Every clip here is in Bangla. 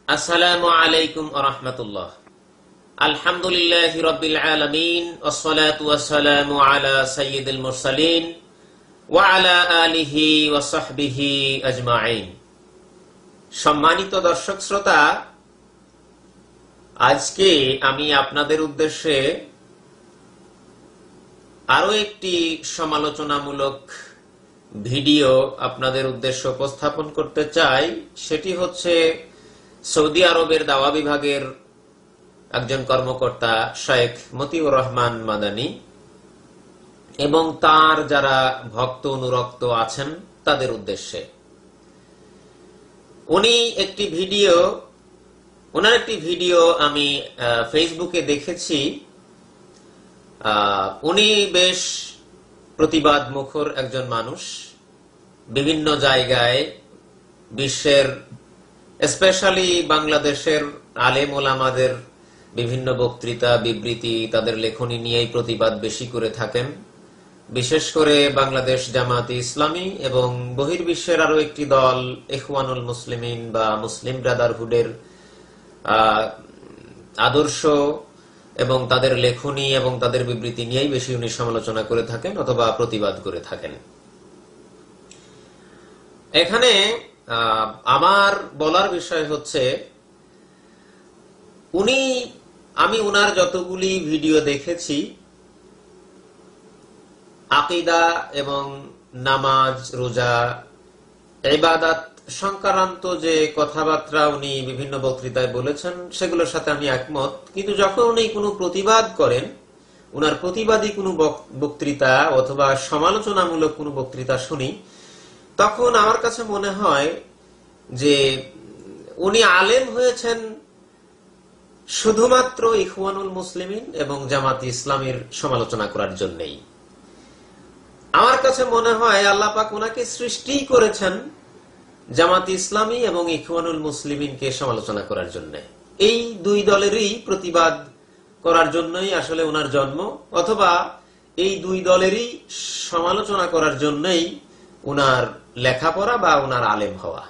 আসসালামু আলাইকুম ওয়া রাহমাতুল্লাহ। আলহামদুলিল্লাহি রাব্বিল আলামিন ওয়াসসালাতু ওয়াসসালামু আলা সাইয়্যিদিল মুরসালিন ওয়া আলা আলিহি ওয়া সাহবিহি আজমাইন। সম্মানিত দর্শক শ্রোতা, আজকে আমি আপনাদের উদ্দেশ্যে আরো একটি সমালোচনামূলক ভিডিও আপনাদের উদ্দেশ্যে উপস্থাপন করতে চাই। সেটি হচ্ছে সৌদি আরবের দাওয়া বিভাগের একজন কর্মকর্তা শেখ মতিউর রহমান মাদানী এবং তার যারা ভক্ত অনুরক্ত আছেন তাদের উদ্দেশ্যে। ওনার একটি ভিডিও আমি ফেসবুকে দেখেছি। উনি বেশ প্রতিবাদ মুখর একজন মানুষ। বিভিন্ন জায়গায় বিশ্বের, স্পেশালি বাংলাদেশের আলেম ওলামাদের বিভিন্ন বক্তৃতা বিবৃতি, তাদের লেখনী নিয়েই প্রতিবাদ বেশি করে থাকেন। বিশেষ করে বাংলাদেশ জামায়াতে ইসলামী এবং বহির্বিশ্বের আরো একটি দল ইখওয়ানুল মুসলিমিন বা মুসলিম ব্রাদারহুডের আদর্শ এবং তাদের লেখনী এবং তাদের বিবৃতি নিয়েই বেশি উনি সমালোচনা করে থাকেন অথবা প্রতিবাদ করে থাকেন। এখানে আমার বলার বিষয় হচ্ছে, আমি উনার যতগুলি ভিডিও দেখেছি, আকিদা এবং নামাজ রোজা ইবাদত সংক্রান্ত যে কথাবার্তা উনি বিভিন্ন বক্তৃতায় বলেছেন সেগুলোর সাথে আমি একমত। কিন্তু যখন উনি কোনো প্রতিবাদ করেন, উনার প্রতিবাদী কোনো বক্তৃতা অথবা সমালোচনামূলক কোনো বক্তৃতা শুনি, তখন আমার কাছে মনে হয় যে উনি আলেম হয়েছেন শুধুমাত্র ইখওয়ানুল মুসলিমিন এবং জামাতে ইসলামের সমালোচনা করার জন্যই। আমার কাছে মনে হয় আল্লাহ পাক ওনাকে সৃষ্টি করেছেন জামাতে ইসলামী এবং ইখওয়ানুল মুসলিমিনকে সমালোচনা করার জন্য। এই দুই দলেরই প্রতিবাদ করার জন্যই আসলে ওনার জন্ম, অথবা এই দুই দলেরই সমালোচনা করার জন্যই উনার লেখাপড়া বা উনার আলেম হওয়া।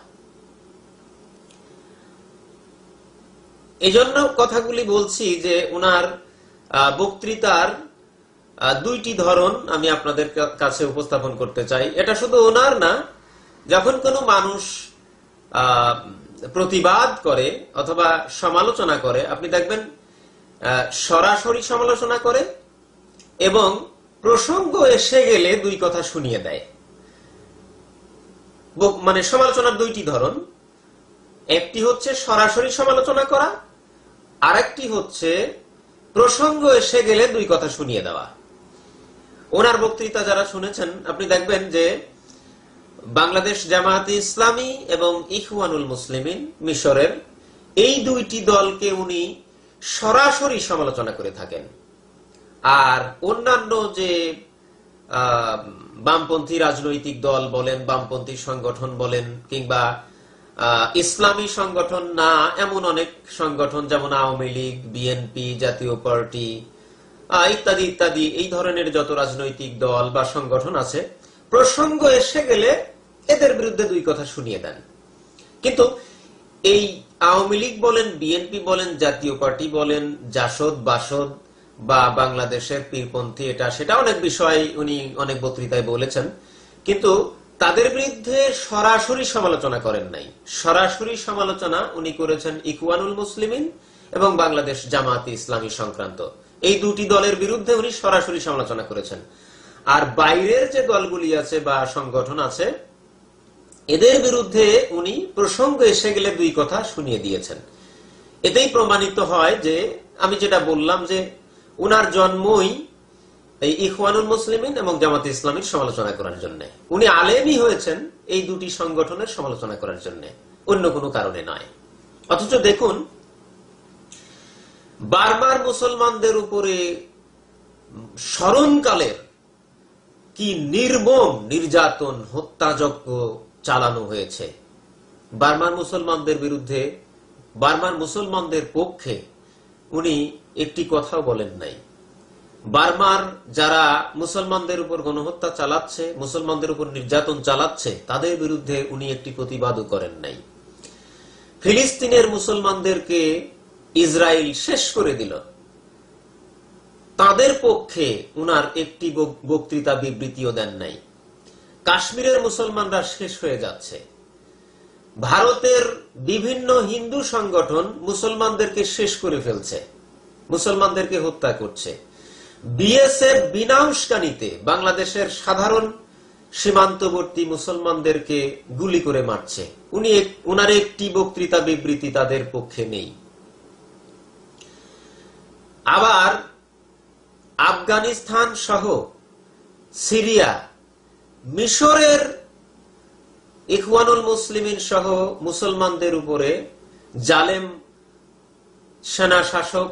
এই জন্য কথাগুলি বলছি যে উনার বক্তৃতার দুইটি ধরন আমি আপনাদের কাছে উপস্থাপন করতে চাই। এটা শুধু ওনার না, যখন কোনো মানুষ প্রতিবাদ করে অথবা সমালোচনা করে, আপনি দেখবেন সরাসরি সমালোচনা করে এবং প্রসঙ্গ এসে গেলে দুই কথা শুনিয়ে দেয়। মানে সমালোচনার দুইটি ধরন, একটি হচ্ছে সরাসরি সমালোচনা করা, আরেকটি হচ্ছে প্রসঙ্গ এসে গেলে দুই কথা শুনিয়ে দেওয়া। ওনার বক্তৃতা যারা শুনেছেন, আপনি দেখবেন যে বাংলাদেশ জামায়াতে ইসলামী এবং ইখওয়ানুল মুসলিমিন মিশরের এই দুইটি দলকে উনি সরাসরি সমালোচনা করে থাকেন। আর অন্যান্য যে বামপন্থী রাজনৈতিক দল বলেন, বামপন্থী সংগঠন বলেন, কিংবা ইসলামী সংগঠন না এমন অনেক সংগঠন যেমন আওয়ামী লীগ, বিএনপি, জাতীয় পার্টি ইত্যাদি ইত্যাদি, এই ধরনের যত রাজনৈতিক দল বা সংগঠন আছে, প্রসঙ্গ এসে গেলে এদের বিরুদ্ধে দুই কথা শুনিয়ে দেন। কিন্তু এই আওয়ামী লীগ বলেন, বিএনপি বলেন, জাতীয় পার্টি বলেন, জাসদ বাসদ বা বাংলাদেশের পীরপন্থী, এটা সেটা অনেক বিষয় উনি অনেক বক্তৃতায় বলেছেন, কিন্তু তাদের বিরুদ্ধে সরাসরি সমালোচনা করেন নাই। সরাসরি সমালোচনা উনি করেছেন ইখওয়ানুল মুসলিমিন এবং বাংলাদেশ জামায়াতে ইসলামী সংক্রান্ত এই দুটি দলের বিরুদ্ধে উনি সরাসরি সমালোচনা করেছেন। আর বাইরের যে দলগুলি আছে বা সংগঠন আছে, এদের বিরুদ্ধে উনি প্রসঙ্গ এসে গেলে দুই কথা শুনিয়ে দিয়েছেন। এতেই প্রমাণিত হয় যে আমি যেটা বললাম, যে উনার জন্মই এই ইখওয়ানুল মুসলিমিন এবং জামাতে ইসলামীর সমালোচনা করার জন্য। উনি আলেমই হয়েছেন এই দুটি সংগঠনের সমালোচনা করার জন্য, অন্য কোনো কারণে নয়। অথচ দেখুন, বার্মার মুসলমানদের উপরে স্মরণকালের কি নির্মম নির্যাতন, হত্যাযজ্ঞ চালানো হয়েছে। বার্মার মুসলমানদের বিরুদ্ধে, বার্মার মুসলমানদের পক্ষে উনি একটি কথাও বলেন নাই। বার্মার যারা মুসলমানদের উপর গণহত্যা চালাচ্ছে, মুসলমানদের উপর নির্যাতন চালাচ্ছে, তাদের বিরুদ্ধে উনি একটি প্রতিবাদও করেন নাই। ফিলিস্তিনের মুসলমানদেরকে ইসরায়েল শেষ করে দিল, তাদের পক্ষে উনার একটি বক্তৃতা বিবৃতিও দেন নাই। কাশ্মীরের মুসলমানরা শেষ হয়ে যাচ্ছে, ভারতের বিভিন্ন হিন্দু সংগঠন মুসলমানদেরকে শেষ করে ফেলছে, মুসলমানদেরকে হত্যা করছে। বিএসএফ বিনা উস্কানিতে বাংলাদেশের সাধারণ সীমান্তবর্তী মুসলমানদেরকে গুলি করে মারছে। উনার একটি বক্তৃতা বিবৃতি তাদের পক্ষে নেই। আবার আফগানিস্তান সহ সিরিয়া, মিশরের ইখওয়ানুল মুসলিমিন সহ মুসলমানদের উপরে জালেম সেনা শাসক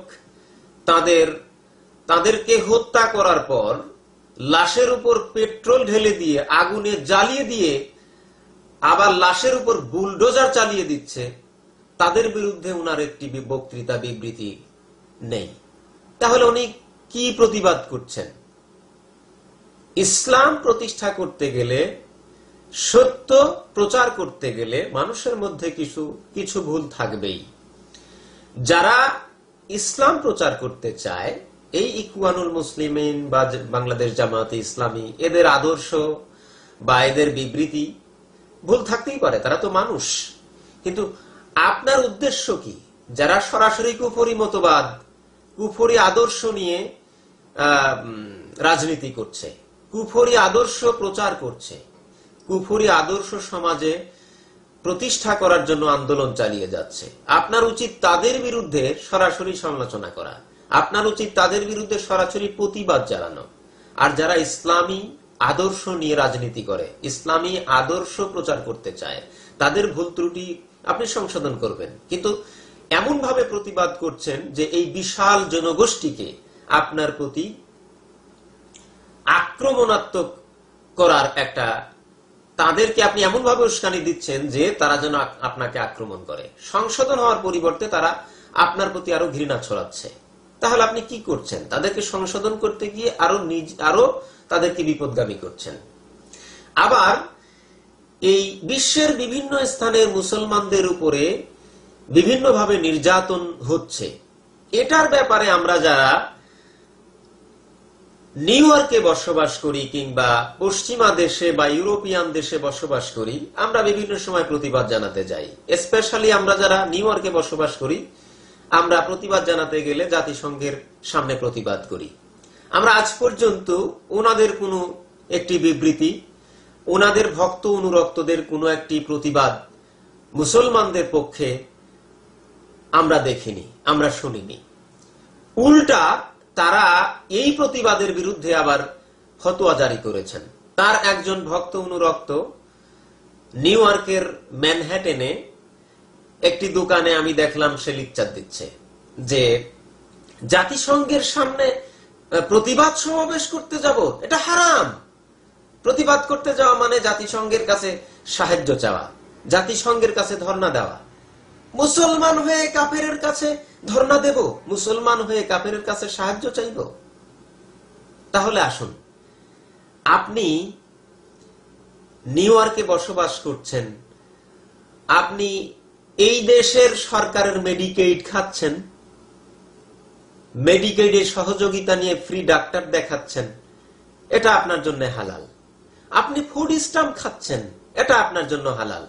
তাদেরকে হত্যা করার পর লাশের উপর পেট্রোল ঢেলে দিয়ে, আগুনে জ্বালিয়ে দিয়ে আবার লাশের উপর বুলডোজার চালিয়ে দিচ্ছে, তাদের বিরুদ্ধে উনার একটি বক্তৃতা বিবৃতি নেই। তাহলে উনি কি প্রতিবাদ করছেন? ইসলাম প্রতিষ্ঠা করতে গেলে, সত্য প্রচার করতে গেলে মানুষের মধ্যে কিছু ভুল থাকবেই। যারা ইসলাম প্রচার করতে চায়, এই ইখওয়ানুল মুসলিমিন বা বাংলাদেশ জামায়াতে ইসলামী, এদের আদর্শ বা এদের বিবৃতি ভুল থাকতেই পারে, তারা তো মানুষ। কিন্তু আপনার উদ্দেশ্য কি? যারা সরাসরি কুফরি মতবাদ, কুফরি আদর্শ নিয়ে রাজনীতি করছে, কুফরি আদর্শ প্রচার করছে, কুফরি আদর্শ সমাজে প্রতিষ্ঠা করার জন্য আন্দোলন চালিয়ে যাচ্ছে, আপনার উচিত তাদের বিরুদ্ধে সরাসরি সমালোচনা করা, আপনার উচিত তাদের বিরুদ্ধে সরাসরি প্রতিবাদ জানানো। আর যারা ইসলামী আদর্শ নিয়ে রাজনীতি করে, ইসলামী আদর্শ প্রচার করতে চায়, তাদের ভুল ত্রুটি আপনি সংশোধন করবেন। কিন্তু এমন ভাবে প্রতিবাদ করছেন যে এই বিশাল জনগোষ্ঠীকে আপনার প্রতি আক্রমণাত্মক করার একটা, তাদেরকে আপনি এমন ভাবে উস্কানি দিচ্ছেন যে তারা যেন আপনাকে আক্রমণ করে। সংশোধন হওয়ার পরিবর্তে তারা আপনার প্রতি আরো ঘৃণা ছড়াচ্ছে। তাহলে আপনি কি করছেন? তাদেরকে সংশোধন করতে গিয়ে আরো তাদেরকে বিপদগামী করছেন। আবার এই বিশ্বের বিভিন্ন স্থানের মুসলমানদের উপরে বিভিন্নভাবে নির্যাতন হচ্ছে, এটার ব্যাপারে আমরা যারা নিউ ইয়র্কে বসবাস করি কিংবা পশ্চিমা দেশে বা ইউরোপিয়ান দেশে বসবাস করি, আমরা বিভিন্ন সময় প্রতিবাদ জানাতে যাই। স্পেশালি আমরা যারা নিউ ইয়র্কে বসবাস করি, আমরা প্রতিবাদ জানাতে গেলে জাতিসংঘের সামনে প্রতিবাদ করি। আমরা আজ পর্যন্ত ওনাদের কোনো একটি বিবৃতি, ওনাদের ভক্ত অনুরক্তদের কোনো একটি প্রতিবাদ মুসলমানদের পক্ষে আমরা দেখিনি, আমরা শুনিনি। উল্টা তারা এই প্রতিবাদের বিরুদ্ধে আবার ফতোয়া জারি করেছেন। তার একজন ভক্ত অনুরক্ত নিউ ইয়র্কের ম্যানহাটেনে একটি দোকানে আমি দেখলাম সে লিকচার দিচ্ছে যে জাতিসংঘের সামনে প্রতিবাদ সমাবেশ করতে যাব, এটা হারাম। প্রতিবাদ করতে যাওয়া মানে জাতিসংঘের কাছে সাহায্য চাওয়া, জাতিসংঘের কাছে ধর্ণা দেওয়া। মুসলমান হয়ে কাফেরের কাছে ধর্ণা দেব, মুসলমান হয়ে কাফেরের কাছে সাহায্য চাইব? তাহলে আসুন, আপনি নিউ ইয়র্কে বসবাস করছেন, আপনি এই দেশের সরকারের মেডিকেড খাচ্ছেন, মেডিকেডের সহযোগিতা নিয়ে ফ্রি ডাক্তার দেখাচ্ছেন, এটা আপনার জন্য হালাল। আপনি ফুড স্ট্যাম্প খাচ্ছেন, এটা আপনার জন্য হালাল।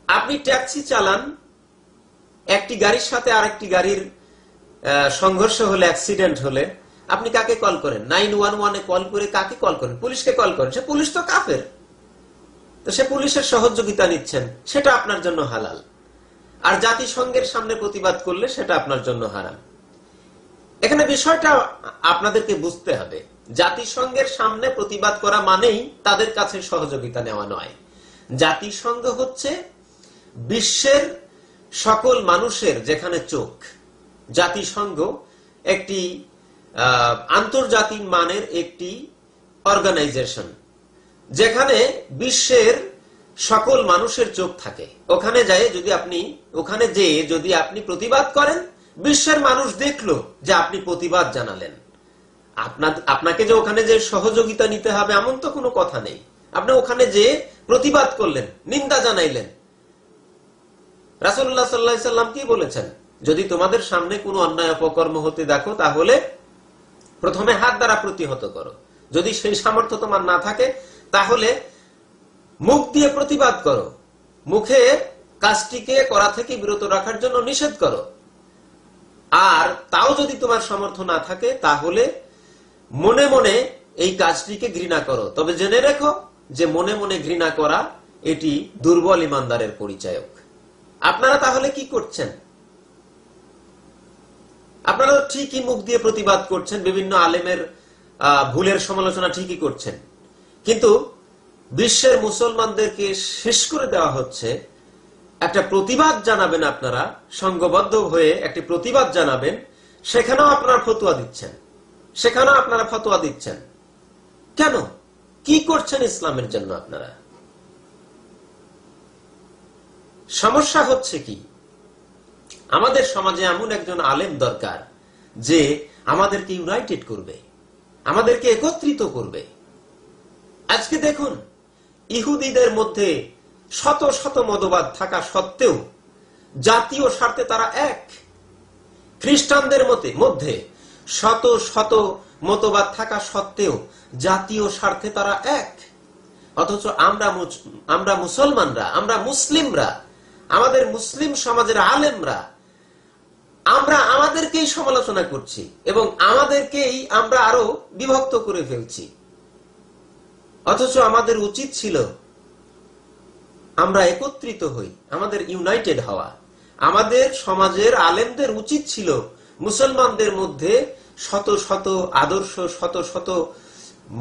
আপনি ট্যাক্সি চালান, একটি গাড়ির সাথে আরেকটি গাড়ির সংঘর্ষ হলে, অ্যাক্সিডেন্ট হলে আপনি কাকে কল করেন? 911-এ কল করে কাকে কল করেন? পুলিশকে কল করেন। সে পুলিশ তো কাফের, তো সে পুলিশের সহযোগিতা নিচ্ছেন, সেটা আপনার জন্য হালাল। আর জাতিসংঘের সামনে প্রতিবাদ করলে সেটা আপনার জন্য হারাম। এখানে বিষয়টা আপনাদেরকে বুঝতে হবে, জাতিসংঘের সামনে প্রতিবাদ করা মানেই তাদের কাছে সহযোগিতা নেওয়া নয়। জাতিসংঘ হচ্ছে বিশ্বের সকল মানুষের যেখানে চোখ। জাতিসংঘ একটি আন্তর্জাতিক মানের একটি অর্গানাইজেশন, যেখানে বিশ্বের সকল মানুষের চোখ থাকে। ওখানে যেয়ে যদি আপনি প্রতিবাদ করেন, বিশ্বের মানুষ দেখলো যে আপনি প্রতিবাদ জানালেন। আপনাকে যে ওখানে যে সহযোগিতা নিতে হবে এমন তো কোনো কথা নেই। আপনি ওখানে যে প্রতিবাদ করলেন, নিন্দা জানাইলেন, রাসূলুল্লাহ সাল্লাল্লাহু আলাইহি সাল্লাম কি বলেছেন, যদি তোমাদের সামনে কোনো অন্যায় অপকর্ম হতে দেখো তাহলে প্রথমে হাত দ্বারা প্রতিহত করো, যদি সেই সামর্থ্য তোমার না থাকে তাহলে মুখ দিয়ে প্রতিবাদ করো, মুখে কাজটিকে করা থেকে বিরত রাখার জন্য নিষেধ করো। আর তাও যদি তোমার সামর্থ্য না থাকে তাহলে মনে মনে এই কাজটিকে ঘৃণা করো। তবে জেনে রেখো যে মনে মনে ঘৃণা করা এটি দুর্বল ইমানদারের পরিচায়ক। আপনারা তাহলে কি করছেন? আপনারা ঠিকই মুখ দিয়ে প্রতিবাদ করছেন, বিভিন্ন আলেমের ভুলের সমালোচনা ঠিকই করছেন, কিন্তু বিশ্বের মুসলমানদেরকে শেষ করে দেওয়া হচ্ছে। একটা প্রতিবাদ জানাবেন, আপনারা সংঘবদ্ধ হয়ে একটি প্রতিবাদ জানাবেন, সেখানেও আপনারা ফতোয়া দিচ্ছেন। কেন? কি করছেন ইসলামের জন্য আপনারা? সমস্যা হচ্ছে কি, আমাদের সমাজে এমন একজন আলেম দরকার যে আমাদেরকে ইউনাইটেড করবে, আমাদেরকে একত্রিত করবে। আজকে দেখুন, ইহুদিদের মধ্যে শত শত মতবাদ থাকা সত্ত্বেও জাতীয় স্বার্থে তারা এক। খ্রিস্টানদের মধ্যে শত শত মতবাদ থাকা সত্ত্বেও জাতীয় স্বার্থে তারা এক। অথচ আমরা মুসলমানরা, আমরা মুসলিমরা, আমাদের মুসলিম সমাজের আলেমরা আমরা আমাদেরকেই সমালোচনা করছি এবং আমাদেরকেই আমরা আরো বিভক্ত করে ফেলছি। অথচ আমাদের উচিত ছিল আমরা একত্রিত হই, আমাদের ইউনাইটেড হওয়া। আমাদের সমাজের আলেমদের উচিত ছিল মুসলমানদের মধ্যে শত শত আদর্শ, শত শত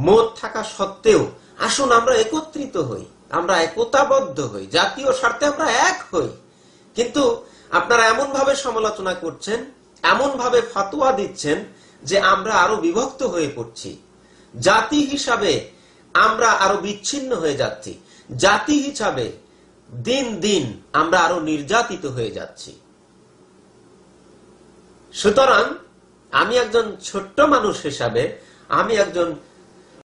মত থাকা সত্ত্বেও আসুন আমরা একত্রিত হই, আমরা একতাবদ্ধ হই, জাতীয় স্বার্থে আমরা এক হই। কিন্তু আপনারা এমন ভাবে সমালোচনা করছেন, এমন ভাবে ফতোয়া দিচ্ছেন যে আমরা আরো বিভক্ত হয়ে পড়ছি। জাতি হিসাবে আমরা আরো বিচ্ছিন্ন হয়ে যাচ্ছি, জাতি হিসাবে দিন দিন আমরা আরো নির্যাতিত হয়ে যাচ্ছি। সুতরাং আমি একজন ছোট্ট মানুষ হিসাবে, আমি একজন